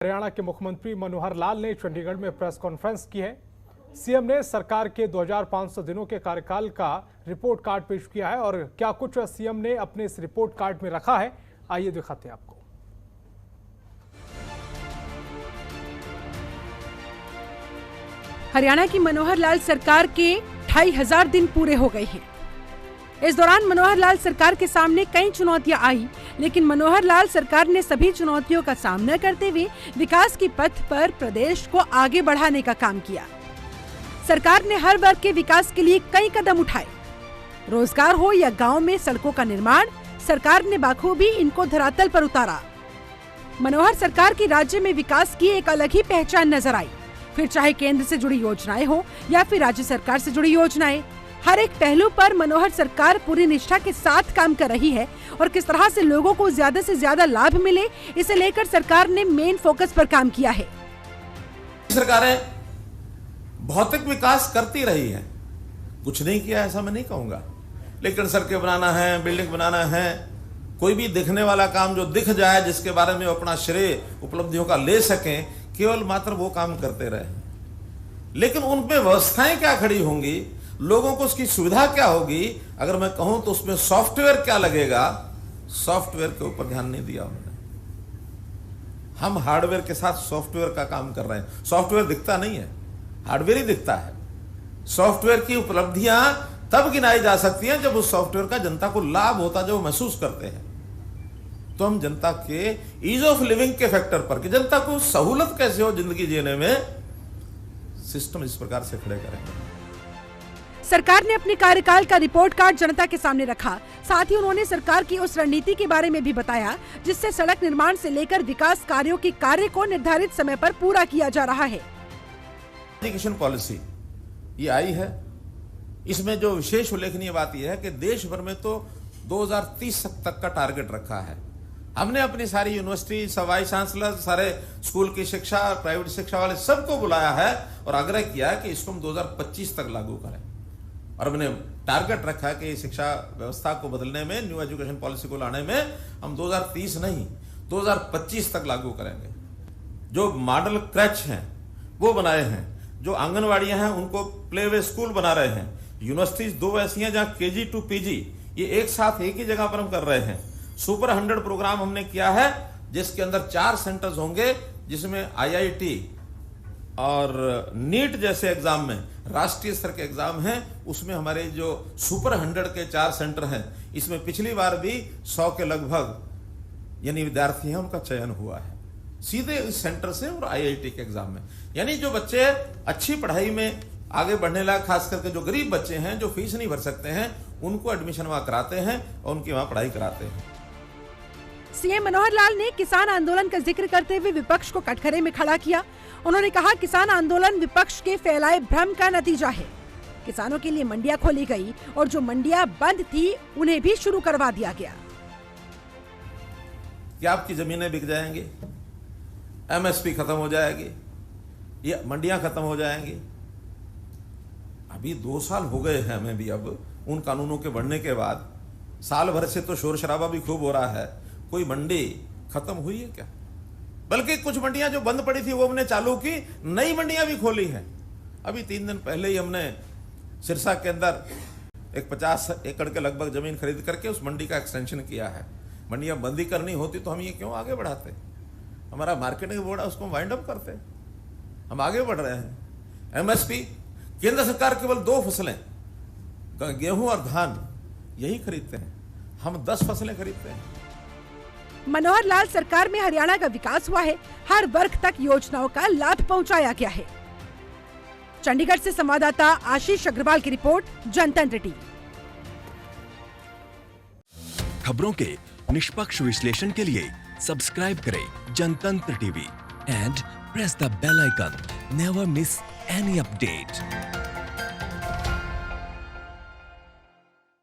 हरियाणा के मुख्यमंत्री मनोहर लाल ने चंडीगढ़ में प्रेस कॉन्फ्रेंस की है। सीएम ने सरकार के 2500 दिनों के कार्यकाल का रिपोर्ट कार्ड पेश किया है और क्या कुछ सीएम ने अपने इस रिपोर्ट कार्ड में रखा है, आइए दिखाते हैं आपको। हरियाणा की मनोहर लाल सरकार के 2500 दिन पूरे हो गए हैं। इस दौरान मनोहर लाल सरकार के सामने कई चुनौतियां आई, लेकिन मनोहर लाल सरकार ने सभी चुनौतियों का सामना करते हुए विकास की पथ पर प्रदेश को आगे बढ़ाने का काम किया। सरकार ने हर वर्ग के विकास के लिए कई कदम उठाए। रोजगार हो या गांव में सड़कों का निर्माण, सरकार ने बाखूबी इनको धरातल पर उतारा। मनोहर सरकार की राज्य में विकास की एक अलग ही पहचान नजर आई। फिर चाहे केंद्र से जुड़ी योजनाएं हो या फिर राज्य सरकार से जुड़ी योजनाएं, हर एक पहलू पर मनोहर सरकार पूरी निष्ठा के साथ काम कर रही है और किस तरह से लोगों को ज्यादा से ज्यादा लाभ मिले, इसे लेकर सरकार ने मेन फोकस पर काम किया है। सरकारें भौतिक विकास करती रही है, कुछ नहीं किया ऐसा मैं नहीं कहूंगा, लेकिन सड़कें बनाना है, बिल्डिंग बनाना है, कोई भी दिखने वाला काम जो दिख जाए, जिसके बारे में अपना श्रेय उपलब्धियों का ले सकें, केवल मात्र वो काम करते रहे। लेकिन उनमें व्यवस्थाएं क्या खड़ी होंगी, लोगों को उसकी सुविधा क्या होगी, अगर मैं कहूं तो उसमें सॉफ्टवेयर क्या लगेगा, सॉफ्टवेयर के ऊपर ध्यान नहीं दिया उन्होंने। हम हार्डवेयर के साथ सॉफ्टवेयर का काम कर रहे हैं। सॉफ्टवेयर दिखता नहीं है, हार्डवेयर ही दिखता है। सॉफ्टवेयर की उपलब्धियां तब गिनाई जा सकती हैं जब उस सॉफ्टवेयर का जनता को लाभ होता, जो महसूस करते हैं। तो हम जनता के ईज ऑफ लिविंग के फैक्टर पर, कि जनता को सहूलत कैसे हो जिंदगी जीने में, सिस्टम इस प्रकार से खड़े करेंगे। सरकार ने अपने कार्यकाल का रिपोर्ट कार्ड जनता के सामने रखा। साथ ही उन्होंने सरकार की उस रणनीति के बारे में भी बताया जिससे सड़क निर्माण से लेकर विकास कार्यों के कार्य को निर्धारित समय पर पूरा किया जा रहा है। एजुकेशन पॉलिसी ये आई है, इसमें जो विशेष उल्लेखनीय बात यह है कि देश भर में तो 2030 तक का टारगेट रखा है। हमने अपनी सारी यूनिवर्सिटी, वाइस चांसलर, सारे स्कूल की शिक्षा, प्राइवेट शिक्षा वाले सबको बुलाया है और आग्रह किया है कि इसको हम 2025 तक लागू करें। और हमने टारगेट रखा है कि शिक्षा व्यवस्था को बदलने में, न्यू एजुकेशन पॉलिसी को लाने में हम 2030 नहीं 2025 तक लागू करेंगे। जो मॉडल क्रैच हैं वो बनाए हैं, जो आंगनवाड़ियां हैं उनको प्ले वे स्कूल बना रहे हैं, यूनिवर्सिटीज 2 ऐसी हैं जहां KG to PG ये एक साथ एक ही जगह पर हम कर रहे हैं। सुपर 100 प्रोग्राम हमने किया है, जिसके अंदर 4 सेंटर्स होंगे, जिसमें IIT और नीट जैसे एग्जाम में, राष्ट्रीय स्तर के एग्जाम हैं, उसमें हमारे जो सुपर 100 के 4 सेंटर हैं, इसमें पिछली बार भी 100 के लगभग यानी विद्यार्थी हैं, उनका चयन हुआ है सीधे इस सेंटर से और IIT के एग्जाम में। यानी जो बच्चे अच्छी पढ़ाई में आगे बढ़ने लायक, खास करके जो गरीब बच्चे हैं, जो फीस नहीं भर सकते हैं, उनको एडमिशन वहां कराते हैं और उनकी वहां पढ़ाई कराते हैं। सीएम मनोहर लाल ने किसान आंदोलन का जिक्र करते हुए विपक्ष को कटघरे में खड़ा किया। उन्होंने कहा, किसान आंदोलन विपक्ष के फैलाए भ्रम का नतीजा है। किसानों के लिए मंडियां खोली गई और जो मंडियां बंद थी उन्हें भी शुरू करवा दिया गया। क्या आपकी जमीनें बिक जाएंगी, MSP खत्म हो जाएगी, ये मंडियां खत्म हो जाएंगी। अभी 2 साल हो गए हैं हमें भी, अब उन कानूनों के बढ़ने के बाद साल भर से तो शोर शराबा भी खूब हो रहा है, कोई मंडी खत्म हुई है क्या? बल्कि कुछ मंडियां जो बंद पड़ी थी वो हमने चालू की, नई मंडियां भी खोली हैं। अभी 3 दिन पहले ही हमने सिरसा के अंदर एक 50 एकड़ के लगभग जमीन खरीद करके उस मंडी का एक्सटेंशन किया है। मंडियां बंदी करनी होती तो हम ये क्यों आगे बढ़ाते? हमारा मार्केटिंग बोर्ड है, उसको वाइंड अप करते। हम आगे बढ़ रहे हैं। MSP केंद्र सरकार केवल 2 फसलें, गेहूं और धान, यही खरीदते हैं, हम 10 फसलें खरीदते हैं। मनोहर लाल सरकार में हरियाणा का विकास हुआ है, हर वर्ग तक योजनाओं का लाभ पहुंचाया गया है। चंडीगढ़ से संवाददाता आशीष अग्रवाल की रिपोर्ट, जनतंत्र टीवी। खबरों के निष्पक्ष विश्लेषण के लिए सब्सक्राइब करें Jantantra TV and press the bell icon. Never miss any update.